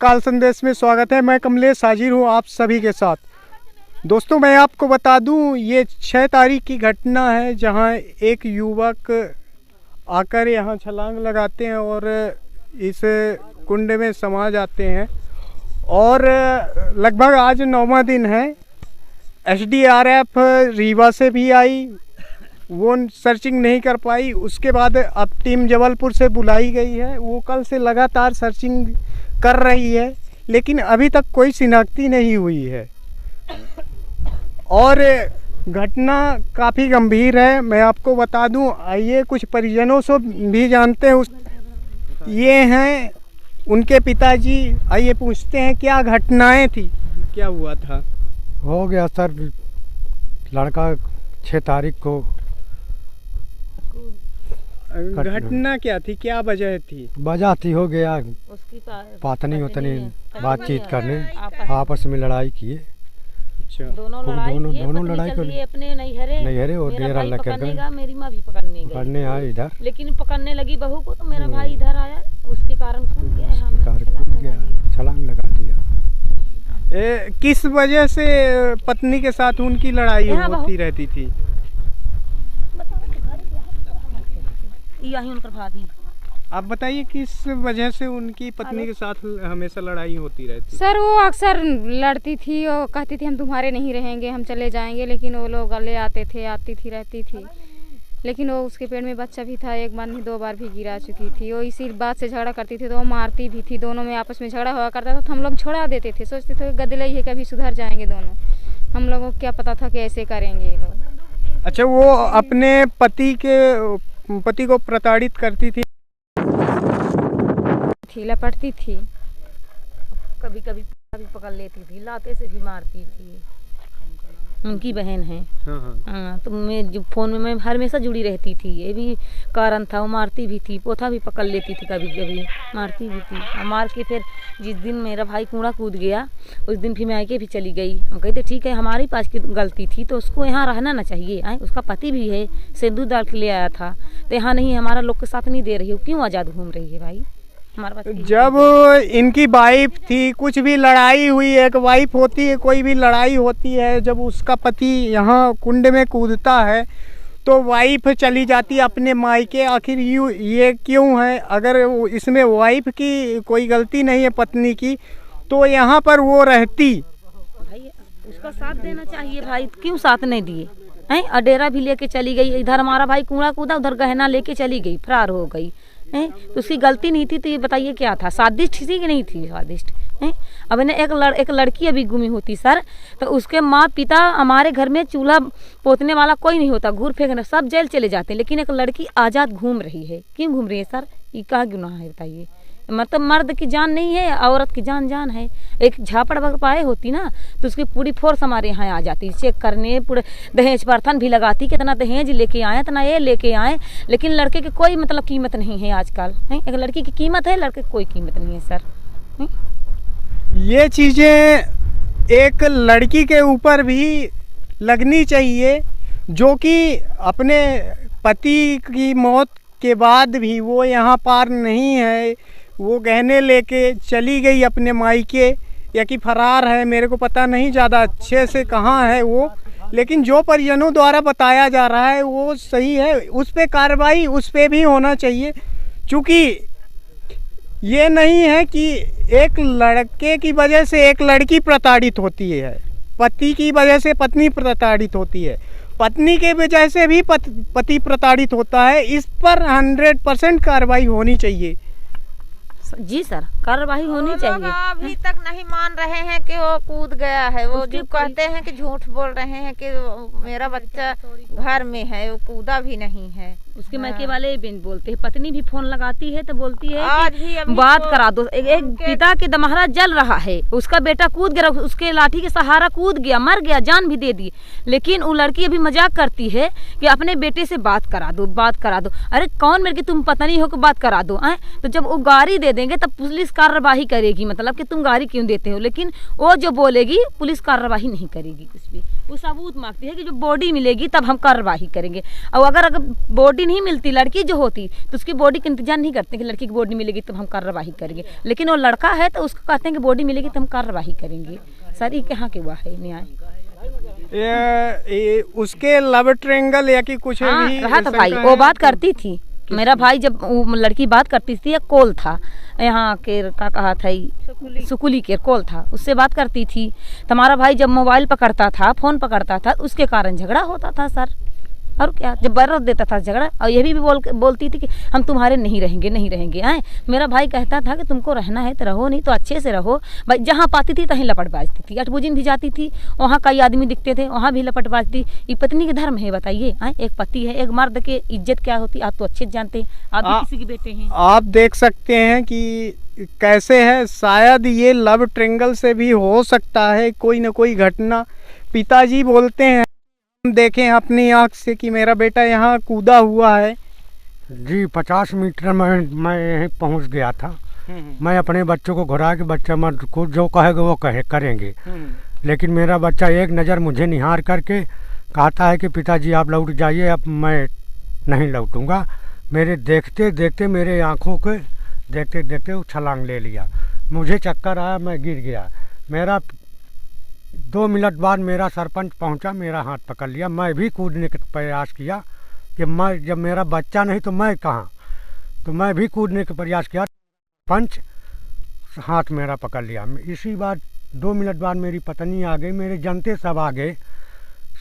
काल संदेश में स्वागत है। मैं कमलेश हाजिर हूँ आप सभी के साथ। दोस्तों, मैं आपको बता दूँ, ये 6 तारीख की घटना है जहाँ एक युवक आकर यहाँ छलांग लगाते हैं और इस कुंड में समा जाते हैं और लगभग आज 9वां दिन है। SDRF रीवा से भी आई, वो सर्चिंग नहीं कर पाई। उसके बाद अब टीम जबलपुर से बुलाई गई है, वो कल से लगातार सर्चिंग कर रही है, लेकिन अभी तक कोई शिनाख्ती नहीं हुई है और घटना काफ़ी गंभीर है। मैं आपको बता दूं, आइए कुछ परिजनों से भी जानते हैं। ये हैं उनके पिताजी, आइए पूछते हैं क्या घटनाएं थी, क्या हुआ था। हो गया सर, लड़का 6 तारीख को। घटना क्या थी, क्या वजह थी? वजह थी, हो गया पत्नी उतनी बातचीत करने, आपस में लड़ाई किए। अच्छा, दोनों लड़ाई कर अपने नैहरे और डेरा लेकर मेरी माँ भी पकड़ने आए इधर, लेकिन पकड़ने लगी बहू को, तो मेरा भाई इधर आया, उसके कारण कूद गया, छलांग लगा दिया। किस वजह से पत्नी के साथ उनकी लड़ाई होती रहती थी? यही उनकर भाभी। आप बताइए किस वजह से उनकी पत्नी के साथ हमेशा लड़ाई होती रहती? सर वो अक्सर लड़ती थी और कहती थी हम तुम्हारे नहीं रहेंगे, हम चले जाएंगे, लेकिन वो लोग गले आते थे, आती थी रहती थी। लेकिन वो उसके पेट में बच्चा भी था, एक बार नहीं 2 बार भी गिरा चुकी थी। वो इसी बात से झगड़ा करती थी तो वो मारती भी थी। दोनों में आपस में झगड़ा हुआ करता था तो हम लोग छोड़ा देते थे, सोचते थे गदले ही है, कभी सुधर जाएंगे दोनों। हम लोगों को क्या पता था कि ऐसे करेंगे ये लोग। अच्छा, वो अपने पति को प्रताड़ित करती थी, लपटती थी, कभी कभी पकड़ लेती थी, लाते से भी मारती थी। उनकी बहन है। हाँ, तो मैं जो फोन में मैं हमेशा जुड़ी रहती थी, ये भी कारण था। वो मारती भी थी, पोथा भी पकड़ लेती थी, कभी कभी मारती भी थी। और मार के फिर जिस दिन मेरा भाई कूड़ा कूद गया, उस दिन फिर मैं आके भी चली गई। हम कहते ठीक है, हमारी पास की गलती थी तो उसको यहाँ रहना ना चाहिए। उसका पति भी है, सिंदूर डाल के ले आया था, तो यहाँ नहीं, हमारा लोग के साथ नहीं दे रही हो, क्यों आज़ाद घूम रही है भाई? जब इनकी वाइफ थी, कुछ भी लड़ाई हुई, एक वाइफ होती है, कोई भी लड़ाई होती है, जब उसका पति यहाँ कुंड में कूदता है तो वाइफ चली जाती है अपने मायके। आखिर ये क्यों है? अगर इसमें वाइफ की कोई गलती नहीं है पत्नी की, तो यहाँ पर वो रहती। भाई उसका साथ देना चाहिए भाई, क्यों साथ नहीं दिए हैं? अडेरा भी लेके चली गई, इधर हमारा भाई कूड़ा कूदा, उधर गहना लेके चली गई, फरार हो गई। तो उसकी गलती नहीं थी, तो ये बताइए क्या था? साजिश थी कि नहीं थी साजिश? अब इन्हें एक लड़की अभी गुमी होती सर, तो उसके माँ पिता, हमारे घर में चूल्हा पोतने वाला कोई नहीं होता, घूर फेंकने सब जेल चले जाते हैं, लेकिन एक लड़की आज़ाद घूम रही है। क्यों घूम रही है सर? ये क्या गुनाह है बताइए? मतलब मर्द की जान नहीं है, औरत की जान है। एक झापड़ पाए होती ना, तो उसकी पूरी फोर्स हमारे यहाँ आ जाती, चेक करने, पूरे दहेज प्रथन भी लगाती, कितना दहेज लेके आए, इतना ये लेके आए, लेकिन लड़के की कोई मतलब कीमत नहीं है आजकल। एक लड़की की कीमत है, लड़के की कोई कीमत नहीं है सर। ये चीज़ें एक लड़की के ऊपर भी लगनी चाहिए, जो कि अपने पति की मौत के बाद भी वो यहाँ पार नहीं है, वो गहने लेके चली गई अपने मायके, या कि फरार है, मेरे को पता नहीं ज़्यादा अच्छे से कहाँ है वो, लेकिन जो परिजनों द्वारा बताया जा रहा है वो सही है। उस पर कार्रवाई उस पर भी होना चाहिए, क्योंकि ये नहीं है कि एक लड़के की वजह से एक लड़की प्रताड़ित होती है, पति की वजह से पत्नी प्रताड़ित होती है, पत्नी के वजह से भी पति प्रताड़ित होता है। इस पर 100% कार्रवाई होनी चाहिए। जी सर, कार्रवाई होनी चाहिए। अभी तक नहीं मान रहे हैं कि वो कूद गया है। वो जो कहते हैं कि झूठ बोल रहे हैं कि मेरा बच्चा घर में है, वो कूदा भी नहीं है। उसके मायके वाले भी बोलते हैं, पत्नी भी फोन लगाती है तो बोलती है कि बात करा दो। एक पिता के दमहरा जल रहा है, उसका बेटा कूद गया, उसके लाठी के सहारा कूद गया, मर गया, जान भी दे दी, लेकिन वो लड़की अभी मजाक करती है कि अपने बेटे से बात करा दो, बात करा दो। अरे कौन मेरे की तुम पत्नी हो कि बात करा दो? तो जब वो गाड़ी दे देंगे देंगे तब पुलिस कार्रवाई करेगी, मतलब कि तुम गाड़ी क्यों देते हो, लेकिन वो जो बोलेगी पुलिस कार्रवाई नहीं करेगी कुछ भी। वो सबूत मांगती है कि जो बॉडी मिलेगी तब हम कार्रवाई करेंगे। और अगर बॉडी नहीं मिलती, लड़की जो होती तो उसकी बॉडी का इंतजार नहीं करते कि लड़की की बॉडी मिलेगी तब हम कार्रवाई करेंगे, लेकिन वो लड़का है तो उसको कहते हैं कि बॉडी मिलेगी तो हम कार्रवाई करेंगे। सर ये कहाँ के हुआ है न्याय? ये उसके लव ट्रायंगल या कि कुछ हाँ, भी रहा था भाई, वो बात करती थी। मेरा भाई जब वो लड़की बात करती थी, एक कॉल था यहाँ के का कहा था सुकुली के कॉल था, उससे बात करती थी। तुम्हारा भाई जब मोबाइल पकड़ता था, फोन पकड़ता था, उसके कारण झगड़ा होता था सर। और क्या, जब बरत देता था झगड़ा। और ये भी बोलती थी कि हम तुम्हारे नहीं रहेंगे, नहीं रहेंगे। आए मेरा भाई कहता था कि तुमको रहना है तो रहो, नहीं तो अच्छे से रहो भाई। जहाँ पाती थी तहीं लपट बाजती थी। अठबुजिन भी जाती थी, वहाँ कई आदमी दिखते थे, वहाँ भी लपट बाजती। ये पत्नी के धर्म है बताइए? आए एक पति है, एक मर्द के इज्जत क्या होती आप तो अच्छे जानते हैं, आप भी किसी के बेटे हैं। आप देख सकते हैं कि कैसे है, शायद ये लव ट्रायंगल से भी हो सकता है कोई ना कोई घटना। पिताजी बोलते हैं, हम देखें अपनी आँख से कि मेरा बेटा यहाँ कूदा हुआ है। जी 50 मीटर मैं यहीं पहुंच गया था। मैं अपने बच्चों को घुरा के बच्चा मत को जो कहेगा वो करेंगे, लेकिन मेरा बच्चा एक नज़र मुझे निहार करके कहता है कि पिताजी आप लौट जाइए, अब मैं नहीं लौटूंगा। मेरे देखते देखते मेरे आँखों के देखते देखते वो छलांग ले लिया, मुझे चक्कर आया, मैं गिर गया। मेरा 2 मिनट बाद मेरा सरपंच पहुंचा, मेरा हाथ पकड़ लिया। मैं भी कूदने का प्रयास किया कि मैं जब मेरा बच्चा नहीं तो मैं कहाँ, तो मैं भी कूदने का प्रयास किया। पंच हाथ मेरा पकड़ लिया। इसी बात 2 मिनट बाद मेरी पत्नी आ गई, मेरे जनते सब आ गए,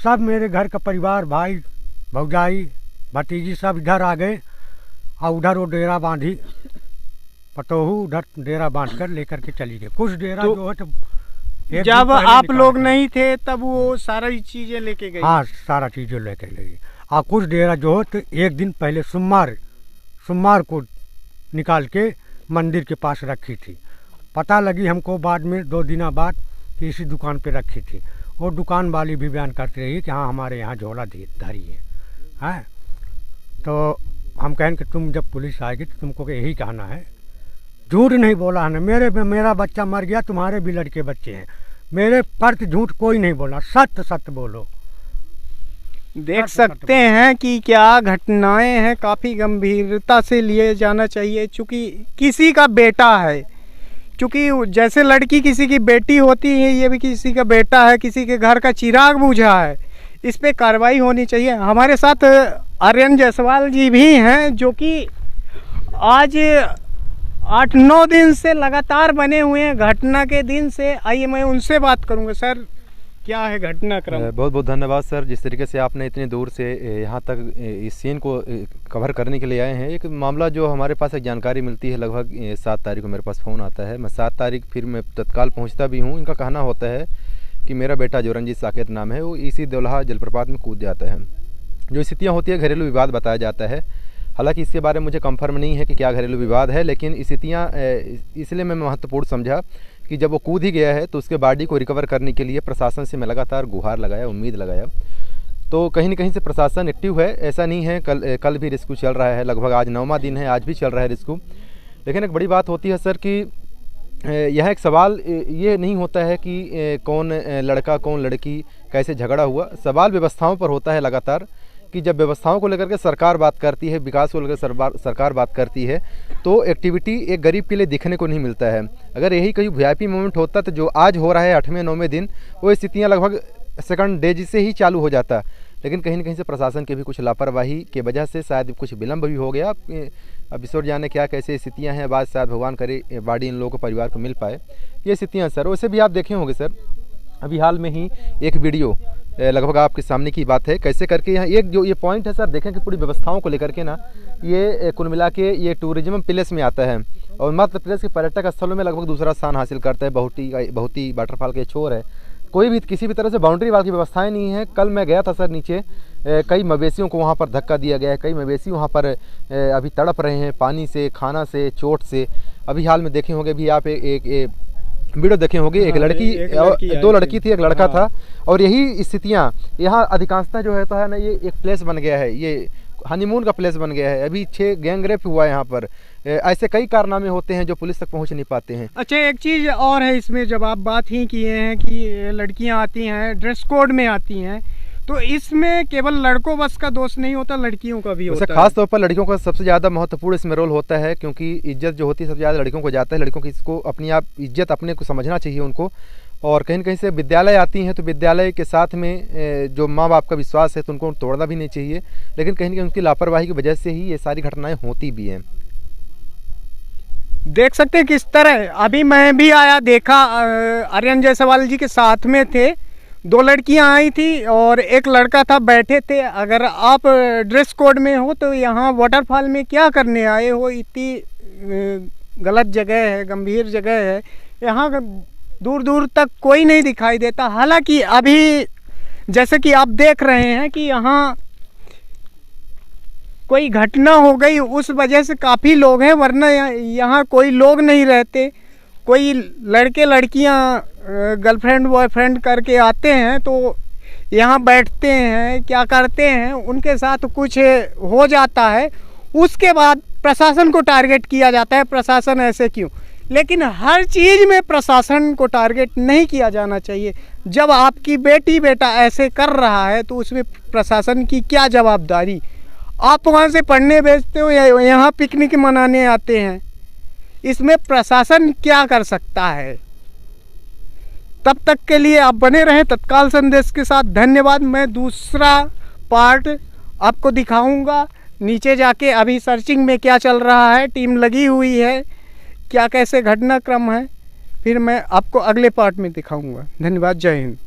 सब मेरे घर का परिवार, भाई भौजाई भतीजी सब इधर आ गए। और उधर वो डेरा बांधी, पतोहू उधर डेरा बांध कर लेकर के चली गई। कुछ डेरा जो है तो जब आप लोग नहीं थे तब वो सारी चीजें लेके गई? हाँ, सारा चीज़ें लेके गई। और कुछ डेरा जो है तो एक दिन पहले सोमवार को निकाल के मंदिर के पास रखी थी। पता लगी हमको बाद में 2 दिन बाद कि इसी दुकान पे रखी थी। वो दुकान वाली भी बयान करती रही कि हाँ हमारे यहाँ झोला धरी है। तो हम कहें कि तुम जब पुलिस आएगी तो तुमको यही कहना है, झूठ नहीं बोला है। मेरा बच्चा मर गया, तुम्हारे भी लड़के बच्चे हैं, मेरे पर झूठ कोई नहीं बोला, सत्य बोलो। देख सकते हैं कि क्या घटनाएं हैं, काफ़ी गंभीरता से लिए जाना चाहिए। चूँकि किसी का बेटा है, चूँकि जैसे लड़की किसी की बेटी होती है, ये भी किसी का बेटा है, किसी के घर का चिराग बुझा है, इस पे कार्रवाई होनी चाहिए। हमारे साथ आर्यन जायसवाल जी भी हैं, जो कि आज 8-9 दिन से लगातार बने हुए हैं घटना के दिन से। आइए मैं उनसे बात करूंगा। सर क्या है घटनाक्रम? बहुत बहुत धन्यवाद सर, जिस तरीके से आपने इतनी दूर से यहाँ तक इस सीन को कवर करने के लिए आए हैं। एक मामला जो हमारे पास एक जानकारी मिलती है, लगभग 7 तारीख को मेरे पास फ़ोन आता है। मैं 7 तारीख फिर मैं तत्काल पहुँचता भी हूँ। इनका कहना होता है कि मेरा बेटा जो रंजीत साकेत नाम है, वो इसी दौलहा जलप्रपात में कूद जाता है। जो स्थितियाँ होती है, घरेलू विवाद बताया जाता है। हालांकि इसके बारे में मुझे कंफर्म नहीं है कि क्या घरेलू विवाद है, लेकिन स्थितियाँ इसलिए मैं महत्वपूर्ण समझा कि जब वो कूद ही गया है तो उसके बॉडी को रिकवर करने के लिए प्रशासन से मैं लगातार गुहार लगाया, उम्मीद लगाया। तो कहीं न कहीं से प्रशासन एक्टिव है, ऐसा नहीं है। कल भी रेस्क्यू चल रहा है, लगभग आज 9वां दिन है, आज भी चल रहा है रेस्क्यू। लेकिन एक बड़ी बात होती है सर कि यह एक सवाल ये नहीं होता है कि कौन लड़का कौन लड़की कैसे झगड़ा हुआ। सवाल व्यवस्थाओं पर होता है लगातार, कि जब व्यवस्थाओं को लेकर के सरकार बात करती है, विकास को लेकर सरकार बात करती है, तो एक्टिविटी एक गरीब के लिए दिखने को नहीं मिलता है। अगर यही कहीं VIP मोमेंट होता तो जो आज हो रहा है 8वें-9वें दिन, वो स्थितियाँ लगभग सेकंड डे से ही चालू हो जाता। लेकिन कहीं न कहीं से प्रशासन के भी कुछ लापरवाही के वजह से शायद कुछ विलम्ब भी हो गया। अब ईश्वर जाने क्या कैसे स्थितियाँ हैं, बाद शायद भगवान करे बॉडी इन लोगों को परिवार को मिल पाए, ये स्थितियाँ सर। वैसे भी आप देखे होंगे सर, अभी हाल में ही एक वीडियो लगभग आपके सामने की बात है, कैसे करके यहाँ एक जो ये पॉइंट है सर, देखें कि पूरी व्यवस्थाओं को लेकर के ना, ये कुल मिला के ये टूरिज्म प्लेस में आता है और मध्य प्रदेश के पर्यटक स्थलों में लगभग दूसरा स्थान हासिल करता है। बहुती वाटरफॉल के छोर है, कोई भी किसी भी तरह से बाउंड्री वाल की व्यवस्थाएं नहीं है। कल मैं गया था सर नीचे, कई मवेशियों को वहाँ पर धक्का दिया गया है, कई मवेशी वहाँ पर अभी तड़प रहे हैं पानी से, खाना से, चोट से। अभी हाल में देखे होंगे भी आप एक वीडियो देखे होंगे, एक लड़की 2 लड़की थी, एक लड़का था। और यही स्थितियाँ यहाँ अधिकांशतः जो है तो है ना, ये एक प्लेस बन गया है। ये हनीमून का प्लेस बन गया है। अभी 6 गैंग रेप हुआ है यहाँ पर। ऐसे कई कारनामे होते हैं जो पुलिस तक पहुँच नहीं पाते हैं। अच्छा, एक चीज़ और है इसमें, जब आप बात ही किए हैं कि लड़कियां आती हैं ड्रेस कोड में आती हैं, तो इसमें केवल लड़कों बस का दोष नहीं होता, लड़कियों का भी होता है। खास तौर पर लड़कियों का सबसे ज़्यादा महत्वपूर्ण इसमें रोल होता है, क्योंकि इज्जत जो होती है सबसे ज़्यादा लड़कियों को जाता है। लड़कियों की इसको अपनी आप इज्जत अपने को समझना चाहिए उनको। और कहीं न कहीं से विद्यालय आती हैं तो विद्यालय के साथ में जो माँ बाप का विश्वास है तो उनको तोड़ना भी नहीं चाहिए, लेकिन कहीं न कहीं उनकी लापरवाही की वजह से ही ये सारी घटनाएँ होती भी हैं। देख सकते हैं किस तरह, अभी मैं भी आया, देखा, आर्यन जायसवाल जी के साथ में थे, 2 लड़कियां आई थी और एक लड़का था, बैठे थे। अगर आप ड्रेस कोड में हो तो यहाँ वाटरफॉल में क्या करने आए हो? इतनी गलत जगह है, गंभीर जगह है, यहाँ दूर दूर तक कोई नहीं दिखाई देता। हालांकि अभी जैसे कि आप देख रहे हैं कि यहाँ कोई घटना हो गई, उस वजह से काफ़ी लोग हैं, वरना यहाँ कोई लोग नहीं रहते। कोई लड़के लड़कियाँ गर्लफ्रेंड बॉयफ्रेंड करके आते हैं तो यहाँ बैठते हैं, क्या करते हैं, उनके साथ कुछ हो जाता है, उसके बाद प्रशासन को टारगेट किया जाता है। प्रशासन ऐसे क्यों? लेकिन हर चीज़ में प्रशासन को टारगेट नहीं किया जाना चाहिए। जब आपकी बेटी बेटा ऐसे कर रहा है तो उसमें प्रशासन की क्या जवाबदारी? आप वहाँ से पढ़ने भेजते हो या यहाँ पिकनिक मनाने आते हैं, इसमें प्रशासन क्या कर सकता है? तब तक के लिए आप बने रहें तत्काल संदेश के साथ। धन्यवाद। मैं दूसरा पार्ट आपको दिखाऊंगा नीचे जाके, अभी सर्चिंग में क्या चल रहा है, टीम लगी हुई है, क्या कैसे घटनाक्रम है, फिर मैं आपको अगले पार्ट में दिखाऊंगा। धन्यवाद। जय हिंद।